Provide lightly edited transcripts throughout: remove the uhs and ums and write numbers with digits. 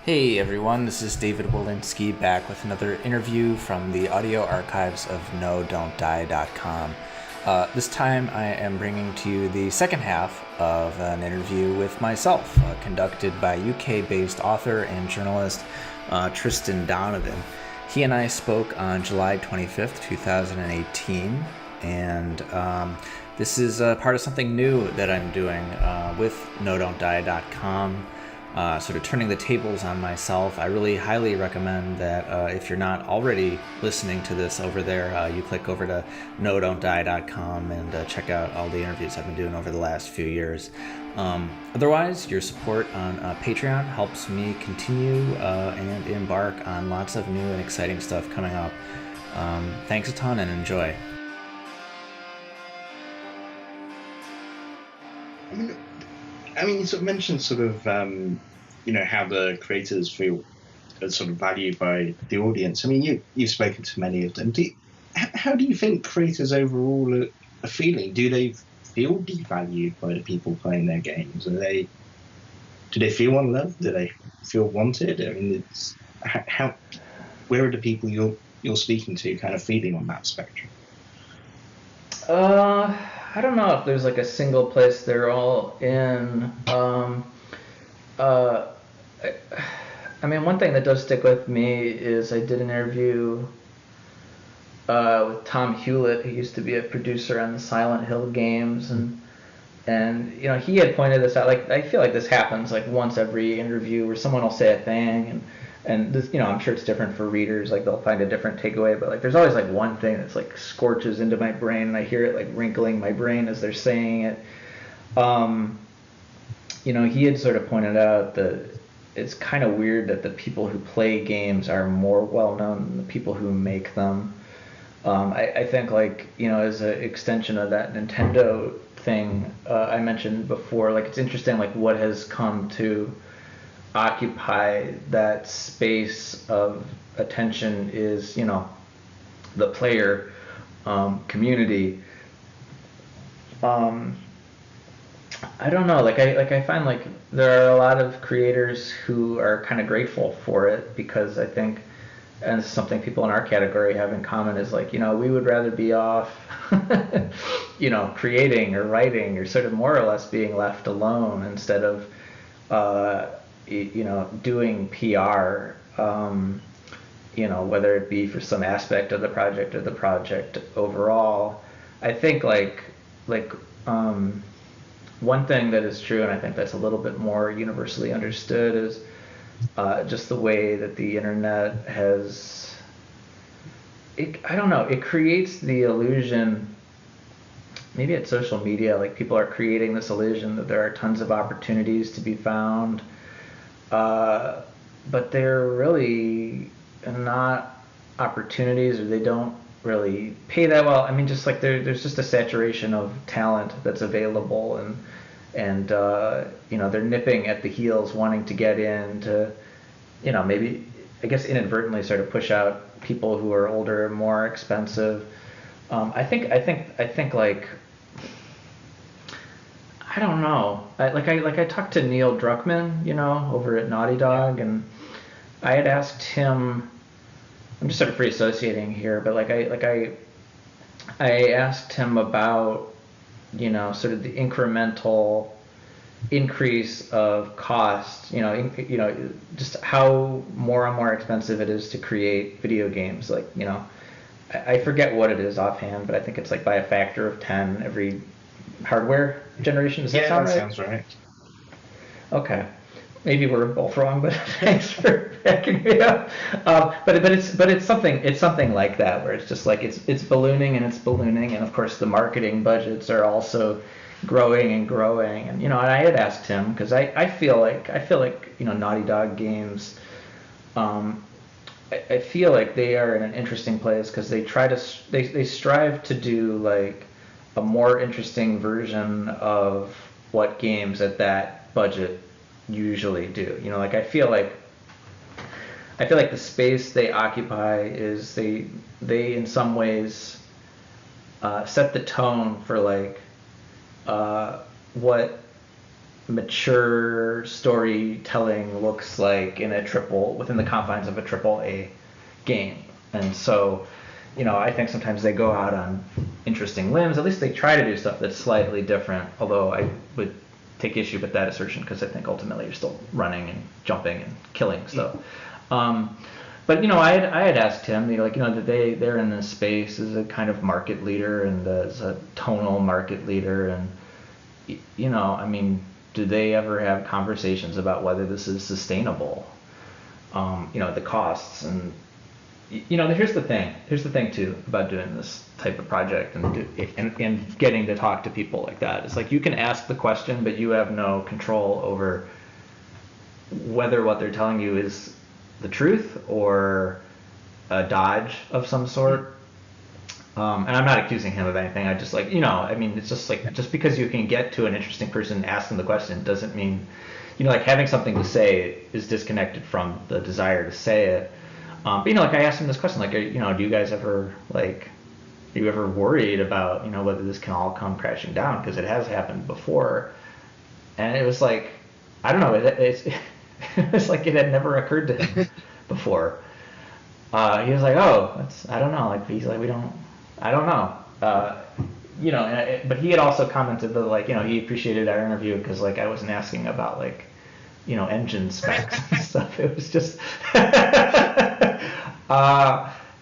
Hey everyone, this is David Wolinsky back with another interview from the audio archives of KnowDon'tDie.com. This time I am bringing to you the second half of an interview with myself, conducted by UK-based author and journalist Tristan Donovan. He and I spoke on July 25th, 2018, and this is part of something new that I'm doing with KnowDon'tDie.com. Sort of turning the tables on myself. I really highly recommend that if you're not already listening to this over there, you click over to knowdon'tdie.com and check out all the interviews I've been doing over the last few years. Otherwise, your support on Patreon helps me continue and embark on lots of new and exciting stuff coming up. Thanks a ton and enjoy. You sort of mentioned how the creators feel sort of valued by the audience. You've spoken to many of them. How do you think creators overall are feeling? Do they feel devalued by the people playing their games? Do they feel unloved? Do they feel wanted? Where are the people you're speaking to kind of feeling on that spectrum? I don't know if there's like a single place they're all in. One thing that does stick with me is I did an interview with Tom Hewlett, who used to be a producer on the Silent Hill games, and he had pointed this out. Like, I feel like this happens like once every interview where someone will say a thing and this, I'm sure it's different for readers, like they'll find a different takeaway, but like there's always like one thing that's like scorches into my brain and I hear it like wrinkling my brain as they're saying it. He had sort of pointed out that it's kind of weird that the people who play games are more well known than the people who make them. I think as an extension of that Nintendo thing I mentioned before, like it's interesting like what has come to occupy that space of attention is the player community. I don't know, I find like there are a lot of creators who are kind of grateful for it, because I think, and this is something people in our category have in common, is like we would rather be off creating or writing or sort of more or less being left alone instead of doing PR, whether it be for some aspect of the project or the project overall. I think one thing that is true, and I think that's a little bit more universally understood, is just the way that the internet has, it creates the illusion, maybe it's social media, like people are creating this illusion that there are tons of opportunities to be found, but they're really not opportunities, or they don't really pay that well. There's just a saturation of talent that's available, and they're nipping at the heels, wanting to get in to, maybe I guess inadvertently sort of push out people who are older, more expensive. I think I don't know. I talked to Neil Druckmann, over at Naughty Dog, and I had asked him. I'm just sort of free associating here, but I asked him about sort of the incremental increase of cost. Just how more and more expensive it is to create video games. I forget what it is offhand, but I think it's like by a factor of 10 every hardware generation. Does that sound right? Yeah, that sounds right. Okay. Maybe we're both wrong, but thanks for backing me up. But it's something like that, where it's just like it's ballooning and it's ballooning, and of course the marketing budgets are also growing and growing. And I had asked him, because I feel like Naughty Dog games, I feel like they are in an interesting place because they strive to do like a more interesting version of what games at that budget usually do. I feel like the space they occupy is they in some ways set the tone for what mature storytelling looks like within the confines of a triple A game. And so, I think sometimes they go out on interesting limbs. At least they try to do stuff that's slightly different, although I would take issue with that assertion because I think ultimately you're still running and jumping and killing stuff. But I had asked him, that they're in this space as a kind of market leader and as a tonal market leader, and do they ever have conversations about whether this is sustainable? The costs and here's the thing too about doing this type of project and getting to talk to people like that. It's like you can ask the question, but you have no control over whether what they're telling you is the truth or a dodge of some sort. And I'm not accusing him of anything. I just it's just like, just because you can get to an interesting person and ask them the question doesn't mean, having something to say is disconnected from the desire to say it. But I asked him this question, do you guys ever are you ever worried about, whether this can all come crashing down? Because it has happened before. And it was like, I don't know, it's like it had never occurred to him before. He was like, I don't know. He's like, I don't know. But he had also commented that, he appreciated our interview because, I wasn't asking about, engine specs and stuff. It was just...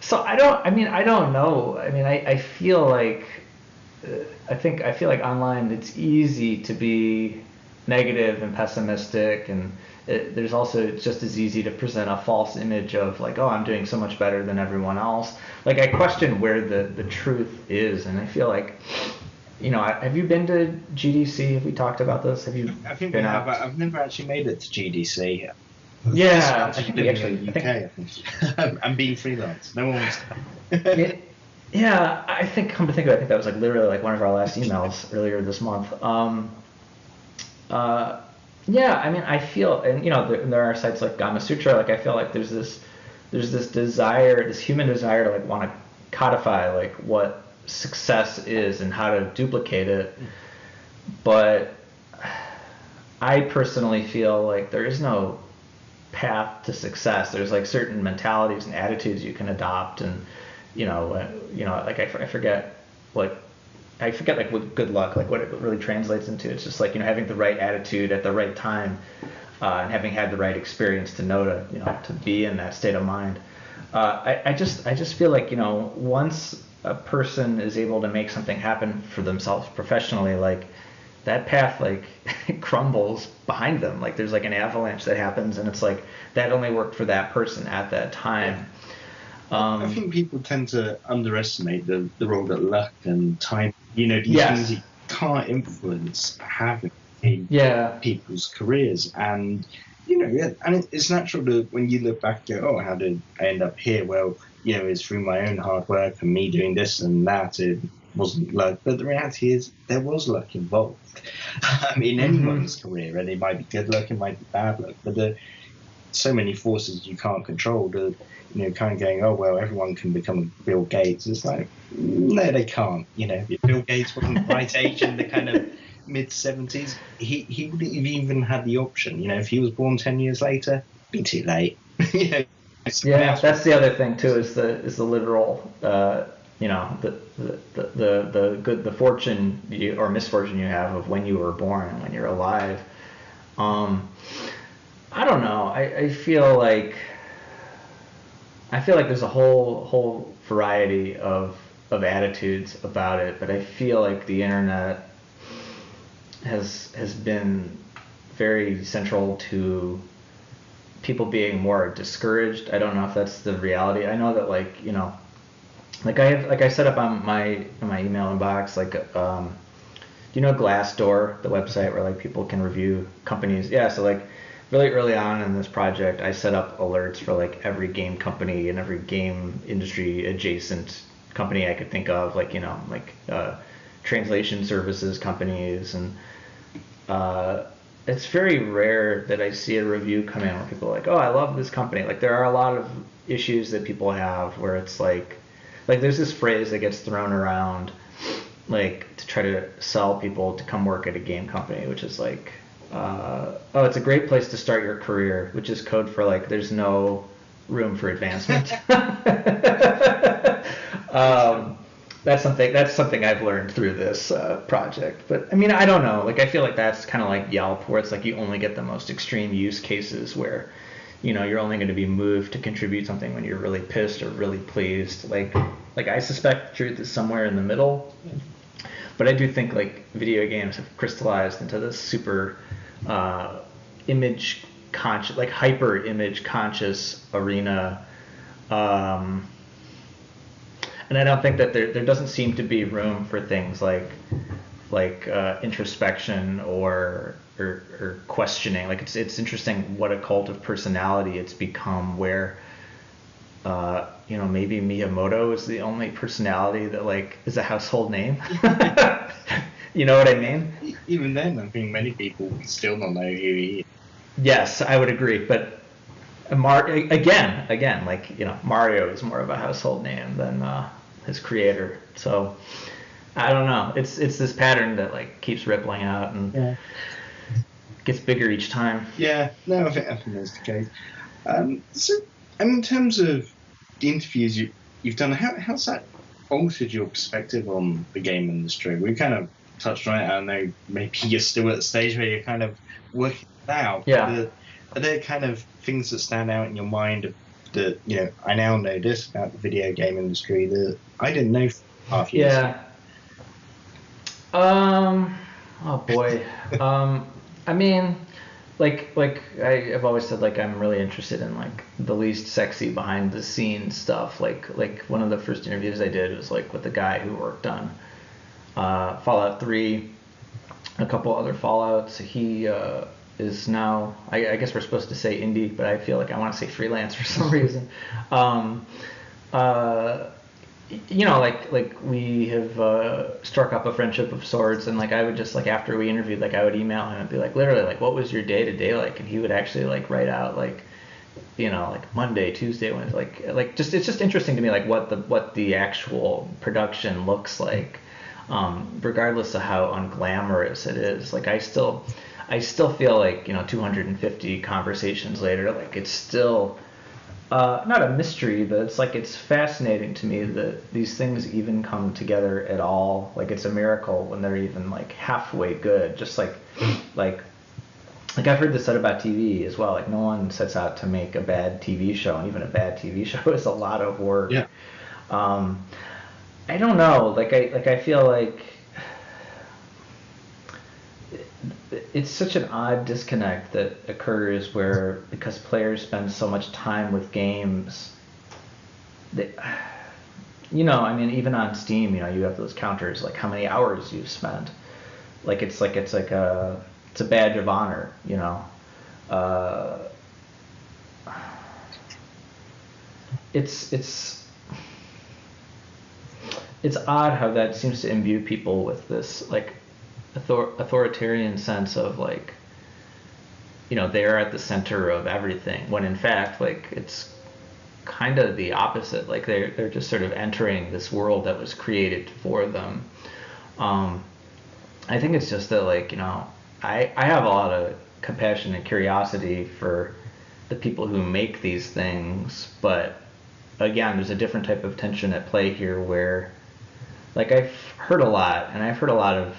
so I don't know. I feel like online it's easy to be negative and pessimistic, and there's also, it's just as easy to present a false image of I'm doing so much better than everyone else. I question where the truth is, and I feel like, have you been to GDC? Have we talked about this? Have you? I think we have. I've never actually made it to GDC. Yeah, I think in the UK. I think. I'm being freelance. No one wants to. Yeah, I think, come to think of it, I think that was literally one of our last emails earlier this month. I feel, and there are sites like Gama Sutra. I feel like there's this desire, this human desire to want to codify what success is and how to duplicate it. But I personally feel there is no path to success. There's certain mentalities and attitudes you can adopt, and I forget what good luck, what it really translates into. It's just having the right attitude at the right time, and having had the right experience to know to be in that state of mind. I just feel once a person is able to make something happen for themselves professionally, that path crumbles behind them. There's an avalanche that happens, and it's that only worked for that person at that time. I think people tend to underestimate the role that luck and time, these things you can't influence having in people's careers. And, and it's natural to, when you look back, go, how did I end up here? Well, it's through my own hard work and me doing this and that. It wasn't luck. But the reality is there was luck involved. Anyone's career, and it might be good luck, it might be bad luck. But there are so many forces you can't control to, kind of going, everyone can become a Bill Gates. It's no, they can't. If Bill Gates wasn't the right age in the kind of mid-70s, he wouldn't have even had the option. If he was born 10 years later, it'd be too late. That's the other thing too, is the literal, the fortune or misfortune you have of when you were born and when you're alive. I don't know. I feel like there's a whole variety of attitudes about it, but I feel like the internet has been very central to people being more discouraged. I don't know if that's the reality. I know that I set up on my email inbox do you know Glassdoor, the website where people can review companies? Yeah, so really early on in this project, I set up alerts for every game company and every game industry adjacent company I could think of, translation services companies, and it's very rare that I see a review come in where people are I love this company. There are a lot of issues that people have where it's there's this phrase that gets thrown around to try to sell people to come work at a game company, which is it's a great place to start your career, which is code for like there's no room for advancement. That's something I've learned through this project. But I mean, I don't know. Like I feel like that's kind of like Yelp, where it's like you only get the most extreme use cases where, you're only going to be moved to contribute something when you're really pissed or really pleased. Like I suspect the truth is somewhere in the middle. But I do think like video games have crystallized into this super image conscious, like hyper image conscious arena. And I don't think that there doesn't seem to be room for things like introspection or questioning. Like it's interesting what a cult of personality it's become, where maybe Miyamoto is the only personality that like is a household name. You know what I mean? Even then, I think many people still don't know who he is. Yes, I would agree, but again, like Mario is more of a household name than his creator. So I don't know. It's this pattern that like keeps rippling out and gets bigger each time. Yeah, no, I think that's the case. So, I mean, in terms of the interviews you've done, how's that altered your perspective on the game industry? We kind of touched on it. I know maybe you're still at the stage where you're kind of working it out. Yeah. Are there kind of things that stand out in your mind that, I now know this about the video game industry that I didn't know for half years ago? Oh boy. I mean, like I've always said, like I'm really interested in like the least sexy behind the scenes stuff. Like one of the first interviews I did was like with the guy who worked on Fallout 3, a couple other Fallouts. He is now, I guess we're supposed to say indie, but I feel like I want to say freelance for some reason. Like we have struck up a friendship of sorts, and like I would just like after we interviewed, like I would email him and be like, literally, like what was your day to day like, and he would actually like write out like like Monday, Tuesday, Wednesday, like just it's just interesting to me like what the actual production looks like, regardless of how unglamorous it is. Like I still feel like 250 conversations later, like it's still not a mystery, but it's fascinating to me that these things even come together at all. Like it's a miracle when they're even like halfway good. Just like I've heard this said about TV as well. Like no one sets out to make a bad TV show, and even a bad TV show is a lot of work. Yeah. I don't know. Like I feel like it's such an odd disconnect that occurs where, because players spend so much time with games, they, I mean, even on Steam, you have those counters, like how many hours you've spent. Like it's a badge of honor, It's odd how that seems to imbue people with this like authoritarian sense of like, they're at the center of everything, when in fact like it's kind of the opposite. Like they're just sort of entering this world that was created for them. I think it's just that like, I have a lot of compassion and curiosity for the people who make these things, but again, there's a different type of tension at play here where like I've heard a lot of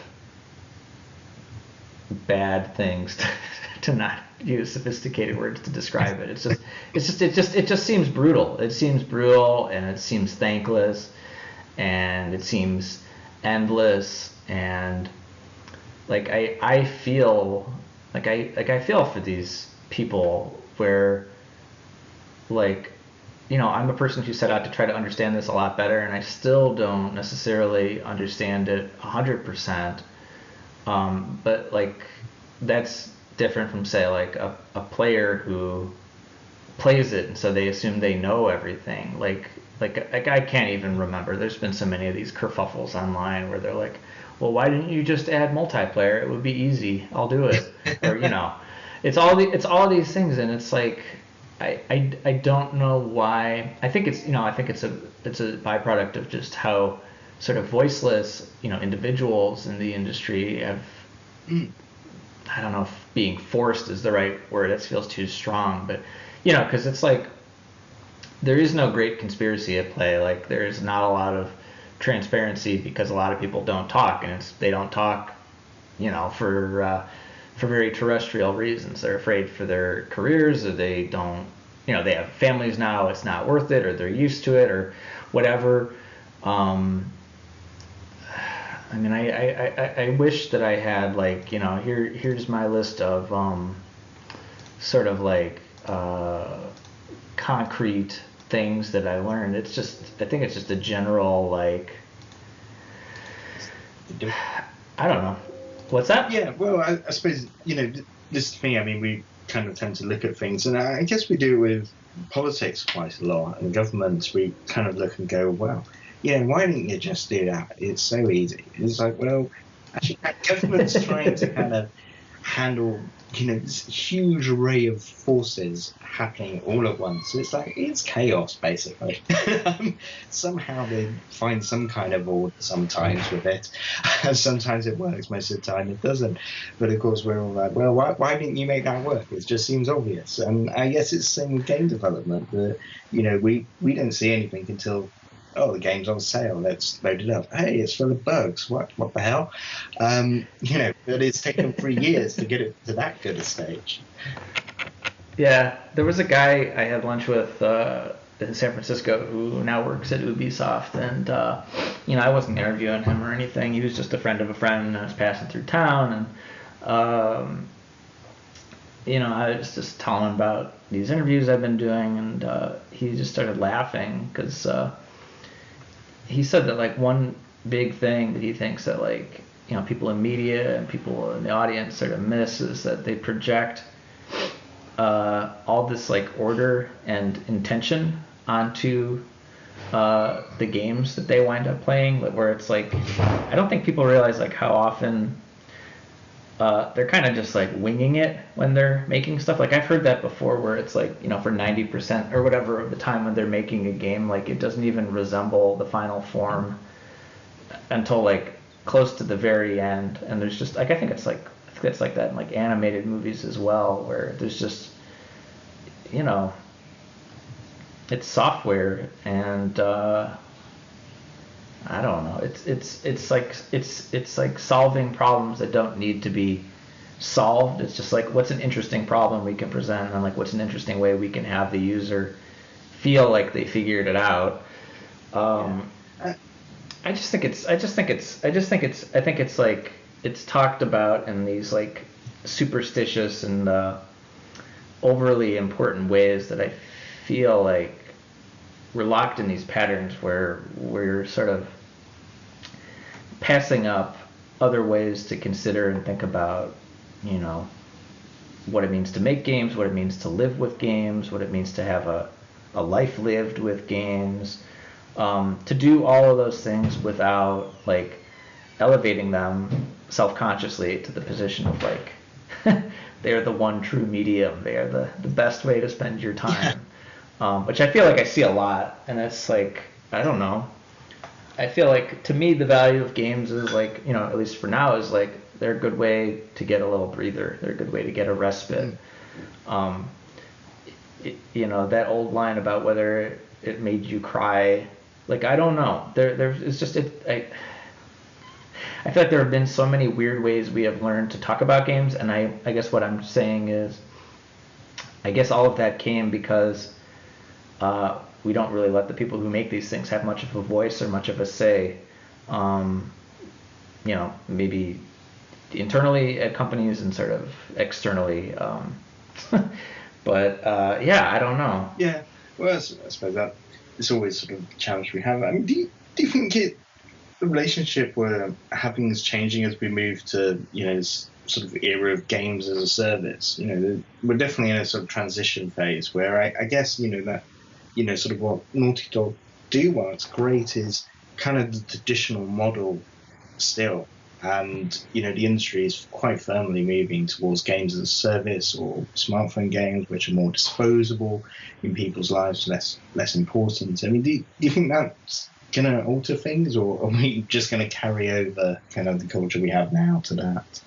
bad things to not use sophisticated words to describe it. It just seems brutal. It seems brutal, and it seems thankless, and it seems endless, and like I feel for these people where like I'm a person who set out to try to understand this a lot better, and I still don't necessarily understand it 100%. But like that's different from say like a player who plays it, and so they assume they know everything. Like I can't even remember. There's been so many of these kerfuffles online where they're like, well, why didn't you just add multiplayer? It would be easy. I'll do it. Or it's all these things, and it's like I don't know why. I think it's a byproduct of just how sort of voiceless individuals in the industry have I don't know if being forced is the right word. That feels too strong, but because it's like there is no great conspiracy at play. Like there's not a lot of transparency because a lot of people don't talk, and they don't talk, for very terrestrial reasons. They're afraid for their careers, or they don't, they have families now. It's not worth it, or they're used to it, or whatever. I mean, I wish that I had like here's my list of sort of like concrete things that I learned. I think it's just a general like I don't know. What's that? Yeah, well, I suppose this thing. I mean, we kind of tend to look at things, and I guess we do with politics quite a lot, and governments. We kind of look and go, well, yeah, why didn't you just do that? It's so easy. It's like, well, actually, government's trying to kind of handle, this huge array of forces happening all at once. It's like, it's chaos, basically. Somehow they find some kind of order sometimes with it. Sometimes it works, most of the time it doesn't. But of course, we're all like, well, why didn't you make that work? It just seems obvious. And I guess it's the same with game development. That, we don't see anything until, oh, the game's on sale, let's load it up. Hey, it's full of bugs. What the hell? But it's taken 3 years to get it to that good a stage. Yeah, there was a guy I had lunch with in San Francisco who now works at Ubisoft, and I wasn't interviewing him or anything. He was just a friend of a friend, and I was passing through town, and I was just telling him about these interviews I've been doing, and he just started laughing because he said that like one big thing that he thinks that like people in media and people in the audience sort of miss is that they project all this like order and intention onto the games that they wind up playing, where it's like I don't think people realize like how often they're kind of just like winging it when they're making stuff. Like I've heard that before, where it's like for 90% or whatever of the time when they're making a game, like it doesn't even resemble the final form until like close to the very end. And there's just like I think it's like that in like animated movies as well, where there's just it's software, and I don't know. It's like solving problems that don't need to be solved. It's just like what's an interesting problem we can present, and like what's an interesting way we can have the user feel like they figured it out. I think it's like it's talked about in these like superstitious and overly important ways that I feel like we're locked in these patterns where we're sort of passing up other ways to consider and think about, what it means to make games, what it means to live with games, what it means to have a life lived with games, to do all of those things without like elevating them self-consciously to the position of like they're the one true medium, they are the best way to spend your time. Which I feel like I see a lot, and it's like, I don't know. I feel like, to me, the value of games is like, at least for now, is like, they're a good way to get a little breather. They're a good way to get a respite. That old line about whether it made you cry, like, I don't know. It's just, I feel like there have been so many weird ways we have learned to talk about games, and I guess what I'm saying is, I guess all of that came because we don't really let the people who make these things have much of a voice or much of a say. Maybe internally at companies and sort of externally. But I don't know. Yeah, well, I suppose that it's always sort of a challenge we have. I mean, do you think the relationship we're having is changing as we move to this sort of era of games as a service? We're definitely in a sort of transition phase where I guess that. Sort of what Naughty Dog do while it's great is kind of the traditional model still. And, the industry is quite firmly moving towards games as a service or smartphone games, which are more disposable in people's lives, less important. I mean, do you think that's going to alter things, or are we just going to carry over kind of the culture we have now to that?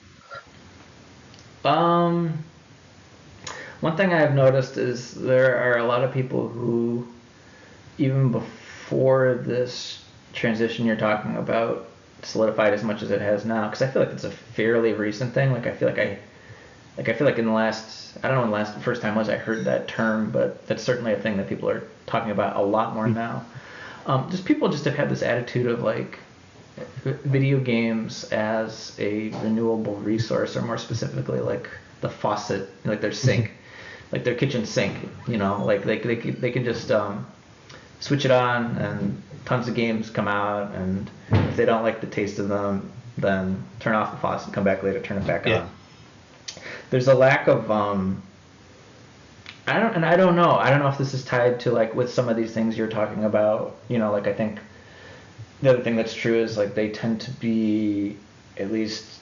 Um, One thing I have noticed is there are a lot of people who, even before this transition you're talking about solidified as much as it has now, because I feel like it's a fairly recent thing. Like I feel like in the last, I don't know when the first time was I heard that term, but that's certainly a thing that people are talking about a lot more now. Just people just have had this attitude of like video games as a renewable resource, or more specifically like the faucet, like their sink, like their kitchen sink. Like they can just switch it on and tons of games come out, and if they don't like the taste of them, then turn off the faucet, come back later, turn it back on. There's a lack of I don't know if this is tied to like with some of these things you're talking about. Like I think the other thing that's true is like they tend to be at least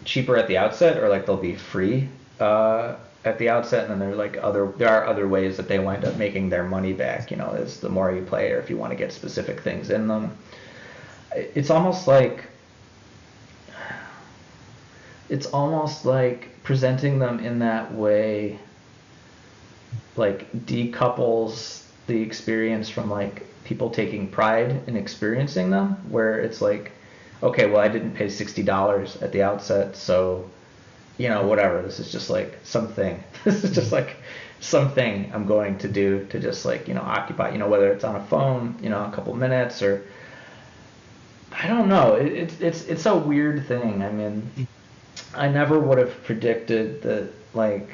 cheaper at the outset, or like they'll be free at the outset, and then there are other ways that they wind up making their money back, as the more you play, or if you want to get specific things in them. It's almost like presenting them in that way like decouples the experience from like people taking pride in experiencing them, where it's like, okay, well, I didn't pay $60 at the outset, so whatever, this is just like something this is just like something I'm going to do to just like occupy, whether it's on a phone, a couple minutes, or I don't know. It's a weird thing. I mean, I never would have predicted that like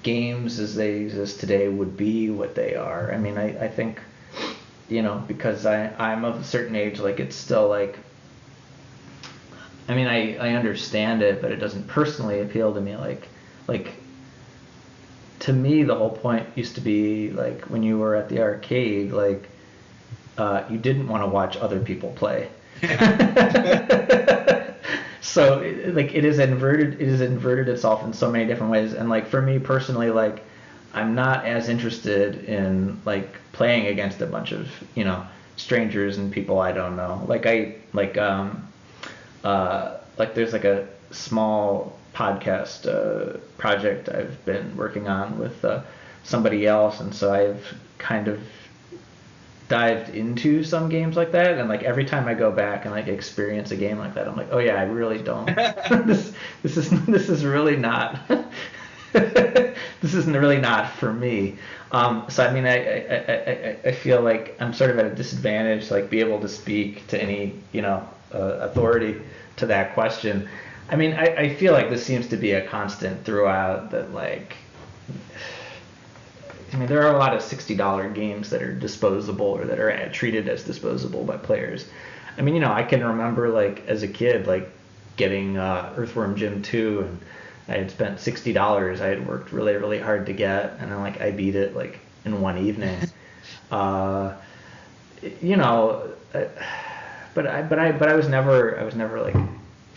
games as they exist today would be what they are. I mean, I think because I'm of a certain age, like it's still like, I mean, I understand it, but it doesn't personally appeal to me. Like to me, the whole point used to be like when you were at the arcade, like you didn't want to watch other people play. So like it is inverted itself in so many different ways. And like for me personally, like I'm not as interested in like playing against a bunch of strangers and people I don't know. Like there's like a small podcast project I've been working on with somebody else, and so I've kind of dived into some games like that, and like every time I go back and like experience a game like that, I'm like, oh yeah, I really don't this is really not this isn't really not for me. So I mean, I feel like I'm sort of at a disadvantage to like be able to speak to any authority to that question. I mean, I feel like this seems to be a constant throughout, that like, I mean, there are a lot of $60 games that are disposable, or that are treated as disposable by players. I mean, I can remember like as a kid, like getting Earthworm Jim 2, and I had spent $60. I had worked really, really hard to get, and then like I beat it like in one evening. But I was never like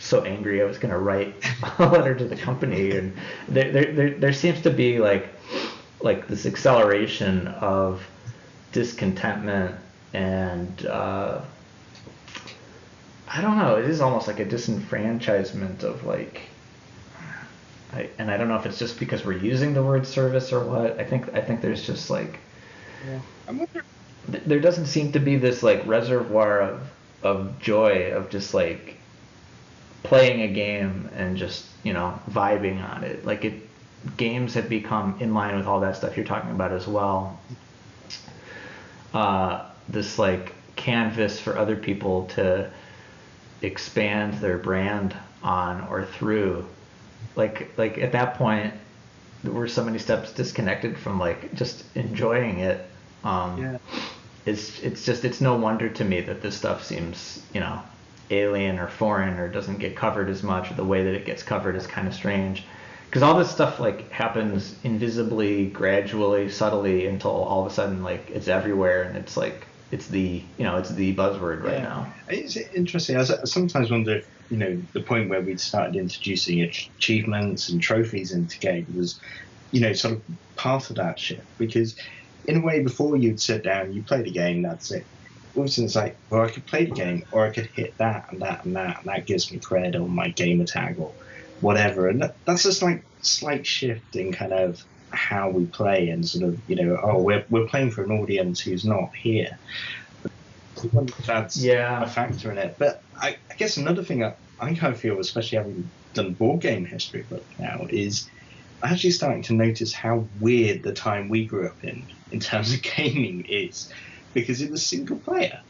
so angry I was gonna write a letter to the company. And there seems to be like this acceleration of discontentment, and I don't know, it is almost like a disenfranchisement of like, I don't know if it's just because we're using the word service or what. I think there's just like, there doesn't seem to be this like reservoir of joy of just like playing a game and just vibing on it. Like games have become, in line with all that stuff you're talking about as well, this like canvas for other people to expand their brand on or through. Like at that point, we're so many steps disconnected from like just enjoying it. It's no wonder to me that this stuff seems alien or foreign, or doesn't get covered as much, or the way that it gets covered is kind of strange, because all this stuff like happens invisibly, gradually, subtly, until all of a sudden like it's everywhere, and it's like it's the buzzword right now. It's interesting. I sometimes wonder if the point where we'd started introducing achievements and trophies into games was sort of part of that shift, because in a way before you'd sit down, you played a game, that's it. also it's like, well, I could play the game, or I could hit that and that and that, and that gives me cred on my gamer tag or whatever. And that's just like slight shift in kind of how we play, and sort of, oh, we're playing for an audience who's not here. That's a factor in it. But I guess another thing I kind of feel, especially having done board game history book now, is actually starting to notice how weird the time we grew up in terms of gaming is, because it was single player,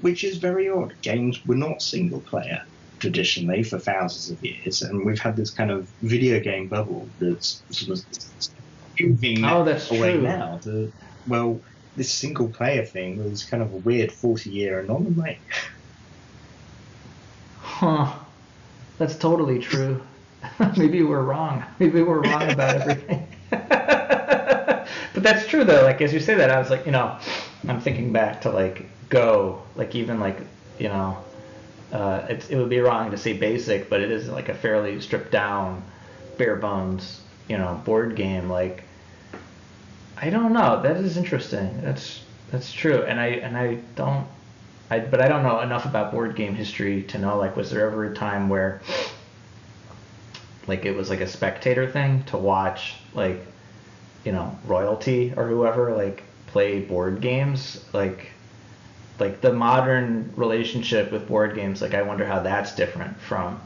which is very odd. Games were not single player traditionally for thousands of years, and we've had this kind of video game bubble that's sort of moving away now. Well, this single player thing was kind of a weird 40-year anomaly. Huh. That's totally true. Maybe we're wrong. Maybe we're wrong about everything. But that's true though. Like, as you say that, I was like, I'm thinking back to like Go, like even like, it would be wrong to say basic, but it is like a fairly stripped down, bare bones, board game. Like, I don't know. That is interesting. That's true. And I don't know enough about board game history to know, like, was there ever a time where like it was like a spectator thing to watch, like, royalty or whoever like play board games, like the modern relationship with board games. Like, I wonder how that's different from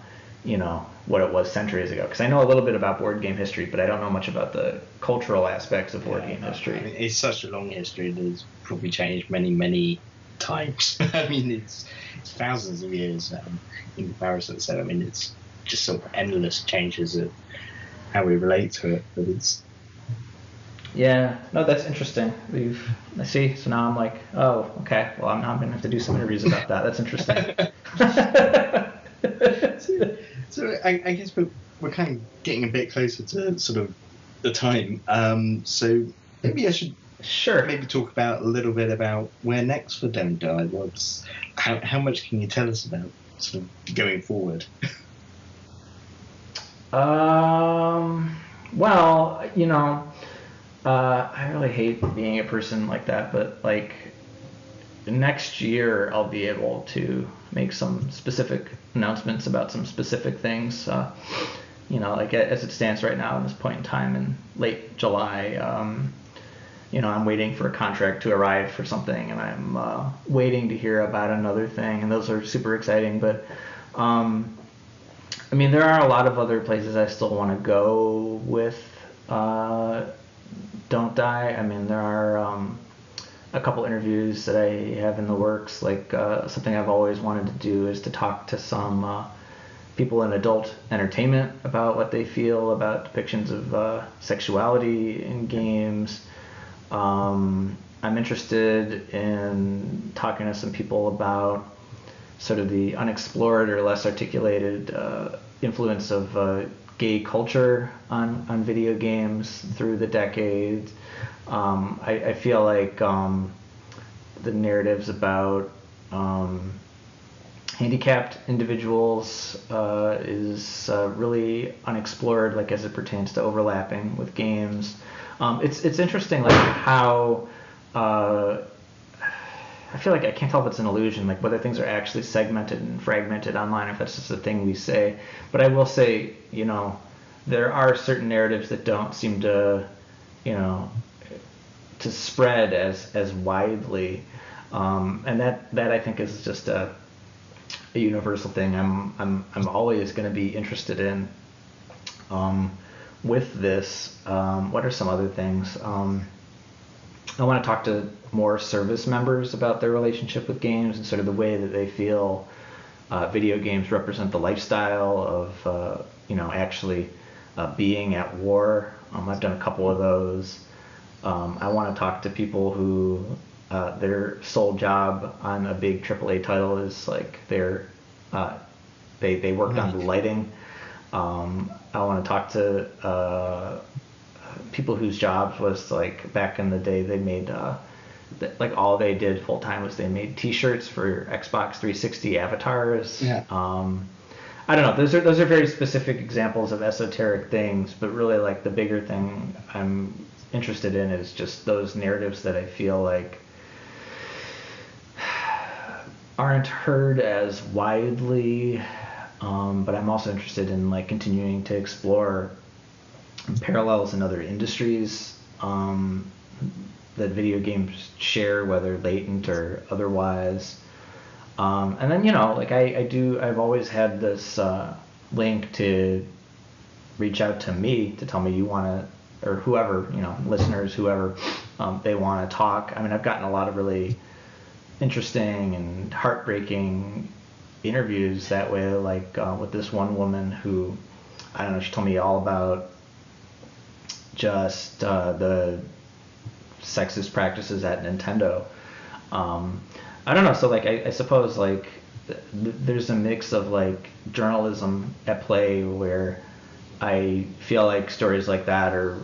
what it was centuries ago, because I know a little bit about board game history, but I don't know much about the cultural aspects of board game history. I mean, it's such a long history that it's probably changed many times. I mean, it's thousands of years in comparison. So I mean, it's just sort of endless changes of how we relate to it. But it's that's interesting. I see. So now I'm like, oh, okay. Well, I'm gonna have to do some interviews about that. That's interesting. So I guess we're kind of getting a bit closer to sort of the time. So maybe I should maybe talk about a little bit about where next for Don't Die. How much can you tell us about sort of going forward? Well, I really hate being a person like that, but like next year I'll be able to make some specific announcements about some specific things. Like as it stands right now at this point in time in late July, I'm waiting for a contract to arrive for something, and I'm waiting to hear about another thing, and those are super exciting. But I mean, there are a lot of other places I still want to go with Don't Die. I mean, there are a couple interviews that I have in the works. Like something I've always wanted to do is to talk to some people in adult entertainment about what they feel about depictions of sexuality in games. I'm interested in talking to some people about sort of the unexplored or less articulated influence of gay culture on video games through the decades. I feel like the narratives about handicapped individuals is really unexplored, like as it pertains to overlapping with games. It's interesting, like how I feel like I can't tell if it's an illusion, like whether things are actually segmented and fragmented online, if that's just a thing we say. But I will say, there are certain narratives that don't seem to, to spread as widely, and that I think is just a universal thing. I'm always going to be interested in. With this, what are some other things? I want to talk to more service members about their relationship with games and sort of the way that they feel video games represent the lifestyle of actually being at war. I've done a couple of those. I want to talk to people who their sole job on a big AAA title is like they worked on the lighting. I want to talk to people whose jobs was like back in the day they made like all they did full time was they made T-shirts for Xbox 360 avatars. Yeah. I don't know. Those are very specific examples of esoteric things, but really like the bigger thing I'm interested in is just those narratives that I feel like aren't heard as widely, but I'm also interested in like continuing to explore parallels in other industries that video games share, whether latent or otherwise. And then, like I've always had this link to reach out to me to tell me you want to, or whoever, listeners, whoever, they want to talk. I mean, I've gotten a lot of really interesting and heartbreaking interviews that way, like with this one woman who, I don't know, she told me all about just the sexist practices at Nintendo. I don't know, so like I suppose like there's a mix of like journalism at play where I feel like stories like that are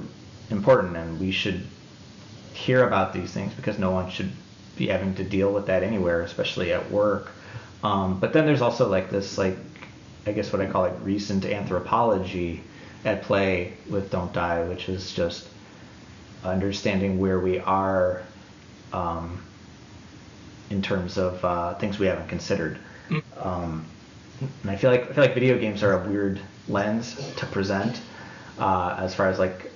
important and we should hear about these things because no one should be having to deal with that anywhere, especially at work. But then there's also like this, like, I guess what I call like recent anthropology at play with Don't Die, which is just understanding where we are in terms of things we haven't considered. And I feel like video games are a weird lens to present as far as like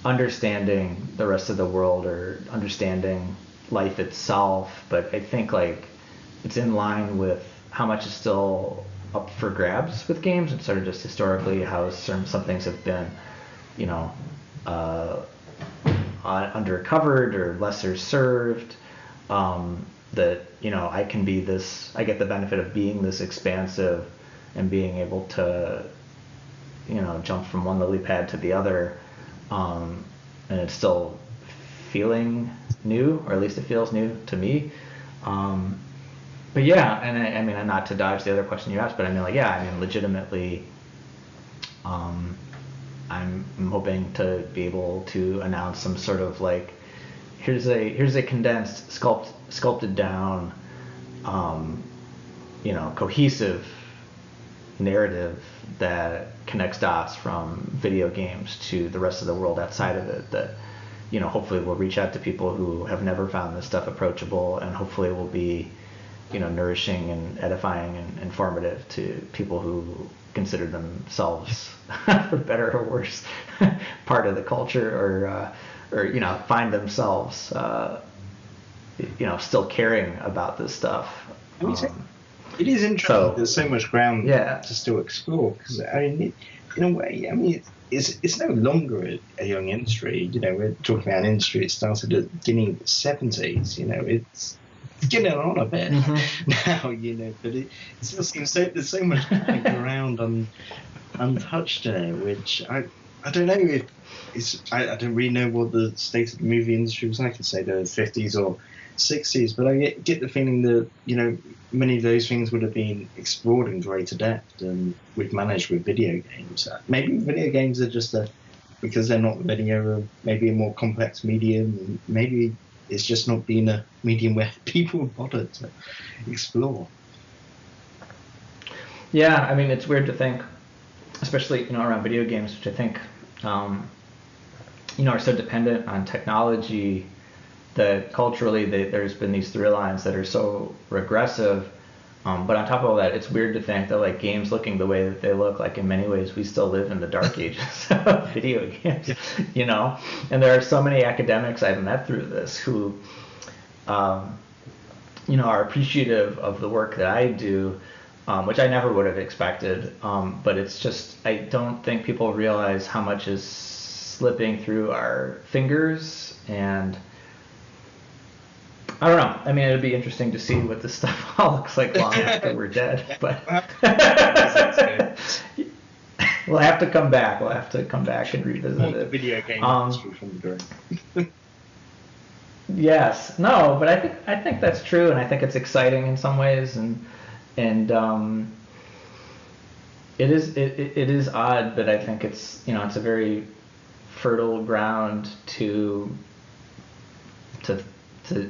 understanding the rest of the world or understanding life itself, but I think like it's in line with how much is still up for grabs with games and sort of just historically how some things have been undercovered or lesser served, that I get the benefit of being this expansive and being able to jump from one lily pad to the other, and it's still feeling new, or at least it feels new to me. But yeah, and I mean, not to dodge the other question you asked, but I mean, like, yeah, I mean, legitimately, I'm hoping to be able to announce some sort of like, here's a condensed, sculpted down, cohesive narrative that connects dots from video games to the rest of the world outside of it, that hopefully will reach out to people who have never found this stuff approachable, and hopefully will be nourishing and edifying and informative to people who consider themselves, for better or worse, part of the culture, or find themselves still caring about this stuff. It is interesting. So, there's so much ground to still explore, because I mean, in a way, I mean, it's no longer a young industry. We're talking about an industry that started at the beginning of the 70s. It's getting on a bit now, but it still seems there's so much ground untouched there, which I don't know if it's. I don't really know what the state of the movie industry was like in, say, the 50s or 60s, but I get the feeling that many of those things would have been explored in greater depth than we've managed with video games. Maybe video games are just because they're not video, maybe a more complex medium, and maybe it's just not been a medium where people have bothered to explore. Yeah, I mean, it's weird to think, especially around video games, which I think are so dependent on technology, that culturally there's been these through lines that are so regressive. But on top of all that, it's weird to think that like games looking the way that they look, like in many ways we still live in the dark ages of video games, And there are so many academics I've met through this who, are appreciative of the work that I do, which I never would have expected. But it's just, I don't think people realize how much is slipping through our fingers, and I don't know. I mean, it'd be interesting to see what this stuff all looks like long after we're dead. But we'll have to come back. We'll have to come back and revisit it. The video game industry from the beginning. Yes. No, but I think that's true, and I think it's exciting in some ways, and it is odd, but I think it's it's a very fertile ground to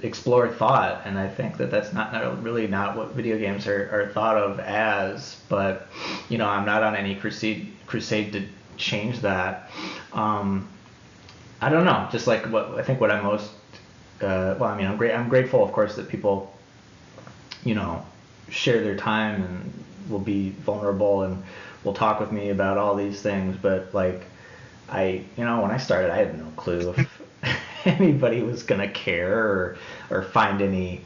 explore thought, and I think that's not really not what video games are thought of as, but I'm not on any crusade to change that. I don't know, just like what I'm most I'm grateful, of course, that people share their time and will be vulnerable and will talk with me about all these things. But like, when I started, I had no clue if anybody was gonna care or find any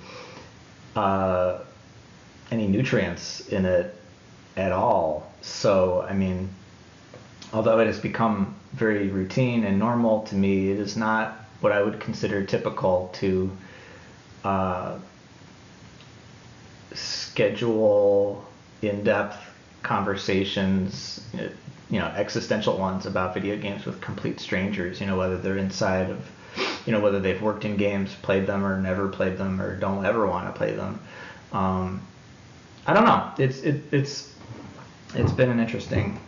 nutrients in it at all. So, I mean, although it has become very routine and normal to me, it is not what I would consider typical to schedule in-depth conversations, existential ones about video games with complete strangers, whether they're inside of, whether they've worked in games, played them, or never played them, or don't ever want to play them. I don't know. It's been an interesting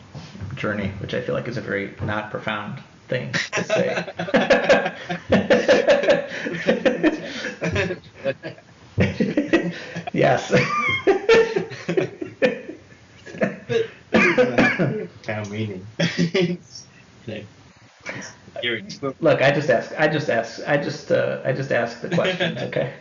journey, which I feel like is a very not profound thing to say. Yes. Found meaning. Look, I just ask the questions, okay?